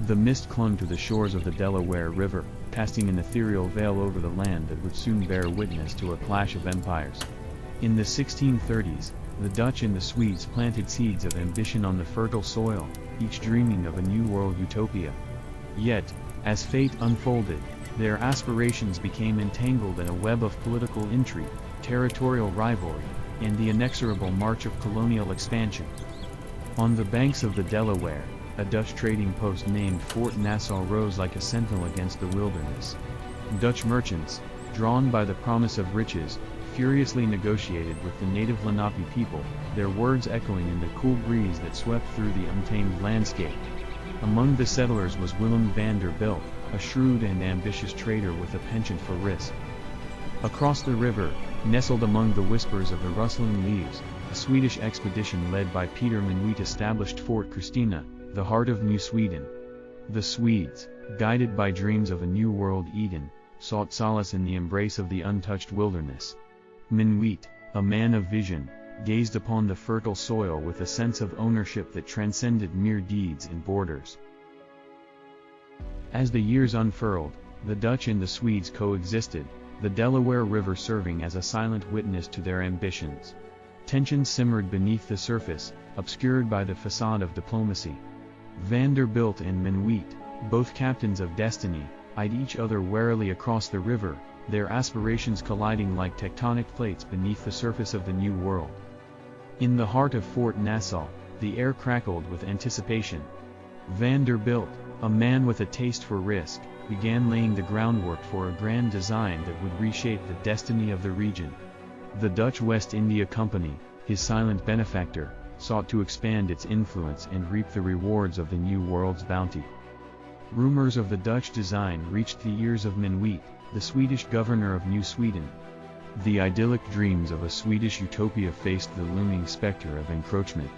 The mist clung to the shores of the Delaware River, casting an ethereal veil over the land that would soon bear witness to a clash of empires. In the 1630s, the Dutch and the Swedes planted seeds of ambition on the fertile soil, each dreaming of a new world utopia. Yet, as fate unfolded, their aspirations became entangled in a web of political intrigue, territorial rivalry, and the inexorable march of colonial expansion. On the banks of the Delaware, a Dutch trading post named Fort Nassau rose like a sentinel against the wilderness. Dutch merchants, drawn by the promise of riches, furiously negotiated with the native Lenape people, their words echoing in the cool breeze that swept through the untamed landscape. Among the settlers was Willem van der Bilt, a shrewd and ambitious trader with a penchant for risk. Across the river, nestled among the whispers of the rustling leaves, a Swedish expedition led by Peter Minuit established Fort Christina, the heart of New Sweden. The Swedes, guided by dreams of a new world Eden, sought solace in the embrace of the untouched wilderness. Minuit, a man of vision, gazed upon the fertile soil with a sense of ownership that transcended mere deeds and borders. As the years unfurled, the Dutch and the Swedes coexisted, the Delaware River serving as a silent witness to their ambitions. Tensions simmered beneath the surface, obscured by the facade of diplomacy. Van der Bilt and Minuit, both captains of destiny, eyed each other warily across the river, their aspirations colliding like tectonic plates beneath the surface of the New World. In the heart of Fort Nassau, the air crackled with anticipation. Van der Bilt, a man with a taste for risk, began laying the groundwork for a grand design that would reshape the destiny of the region. The Dutch West India Company, his silent benefactor, sought to expand its influence and reap the rewards of the New World's bounty. Rumors of the Dutch design reached the ears of Minuit, the Swedish governor of New Sweden. The idyllic dreams of a Swedish utopia faced the looming specter of encroachment.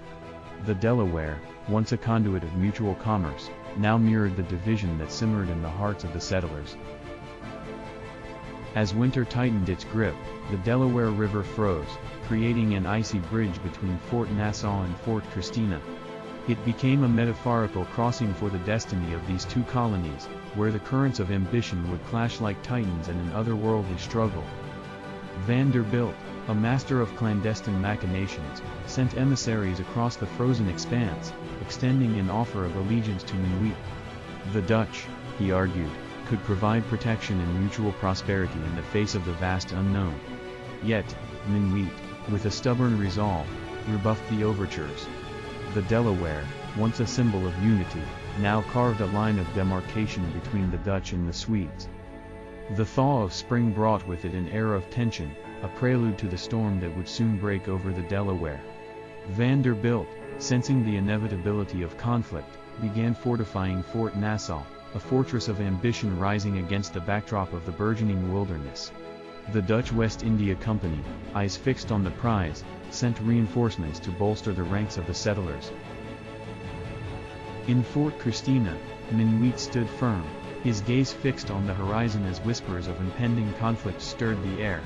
The Delaware, once a conduit of mutual commerce, now mirrored the division that simmered in the hearts of the settlers. As winter tightened its grip, the Delaware River froze, creating an icy bridge between Fort Nassau and Fort Christina. It became a metaphorical crossing for the destiny of these two colonies, where the currents of ambition would clash like titans in an otherworldly struggle. Van der Bilt, a master of clandestine machinations, sent emissaries across the frozen expanse, extending an offer of allegiance to Minuit. The Dutch, he argued, could provide protection and mutual prosperity in the face of the vast unknown. Yet, Minuit, with a stubborn resolve, rebuffed the overtures. The Delaware, once a symbol of unity, now carved a line of demarcation between the Dutch and the Swedes. The thaw of spring brought with it an air of tension, a prelude to the storm that would soon break over the Delaware. Van der Bilt, sensing the inevitability of conflict, began fortifying Fort Nassau, a fortress of ambition rising against the backdrop of the burgeoning wilderness. The Dutch West India Company, eyes fixed on the prize, sent reinforcements to bolster the ranks of the settlers. In Fort Christina, Minuit stood firm, his gaze fixed on the horizon as whispers of impending conflict stirred the air.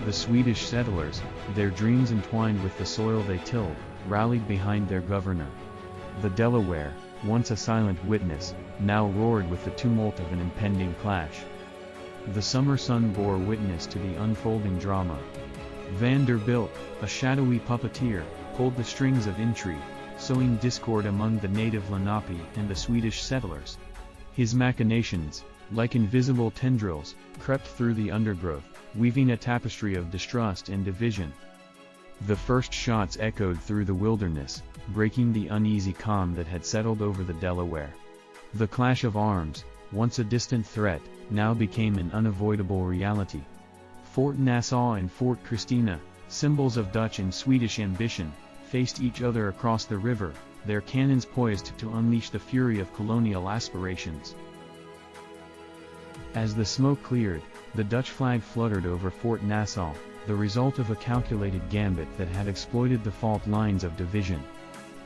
The Swedish settlers, their dreams entwined with the soil they tilled, rallied behind their governor. The Delaware, once a silent witness, now roared with the tumult of an impending clash. The summer sun bore witness to the unfolding drama. Van der Bilt, a shadowy puppeteer, pulled the strings of intrigue, sowing discord among the native Lenape and the Swedish settlers. His machinations, like invisible tendrils, crept through the undergrowth, weaving a tapestry of distrust and division. The first shots echoed through the wilderness, breaking the uneasy calm that had settled over the Delaware. The clash of arms, once a distant threat, now became an unavoidable reality. Fort Nassau and Fort Christina, symbols of Dutch and Swedish ambition, faced each other across the river, their cannons poised to unleash the fury of colonial aspirations. As the smoke cleared, the Dutch flag fluttered over Fort Nassau, the result of a calculated gambit that had exploited the fault lines of division.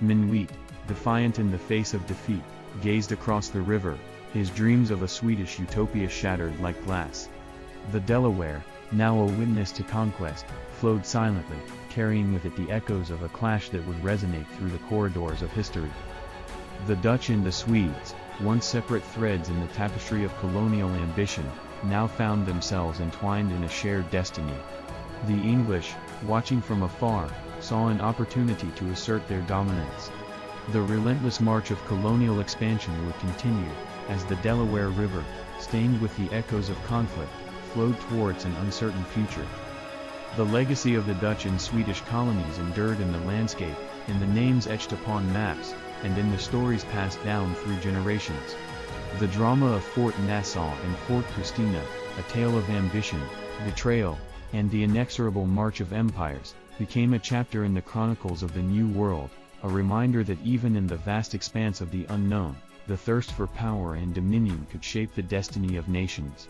Minuit, defiant in the face of defeat, gazed across the river, his dreams of a Swedish utopia shattered like glass. The Delaware, now a witness to conquest, flowed silently, carrying with it the echoes of a clash that would resonate through the corridors of history. The Dutch and the Swedes, once separate threads in the tapestry of colonial ambition, now found themselves entwined in a shared destiny. The English, watching from afar, saw an opportunity to assert their dominance. The relentless march of colonial expansion would continue, as the Delaware River, stained with the echoes of conflict, flowed towards an uncertain future. The legacy of the Dutch and Swedish colonies endured in the landscape, in the names etched upon maps, and in the stories passed down through generations. The drama of Fort Nassau and Fort Christina, a tale of ambition, betrayal, and the inexorable march of empires, became a chapter in the chronicles of the New World, a reminder that even in the vast expanse of the unknown, the thirst for power and dominion could shape the destiny of nations.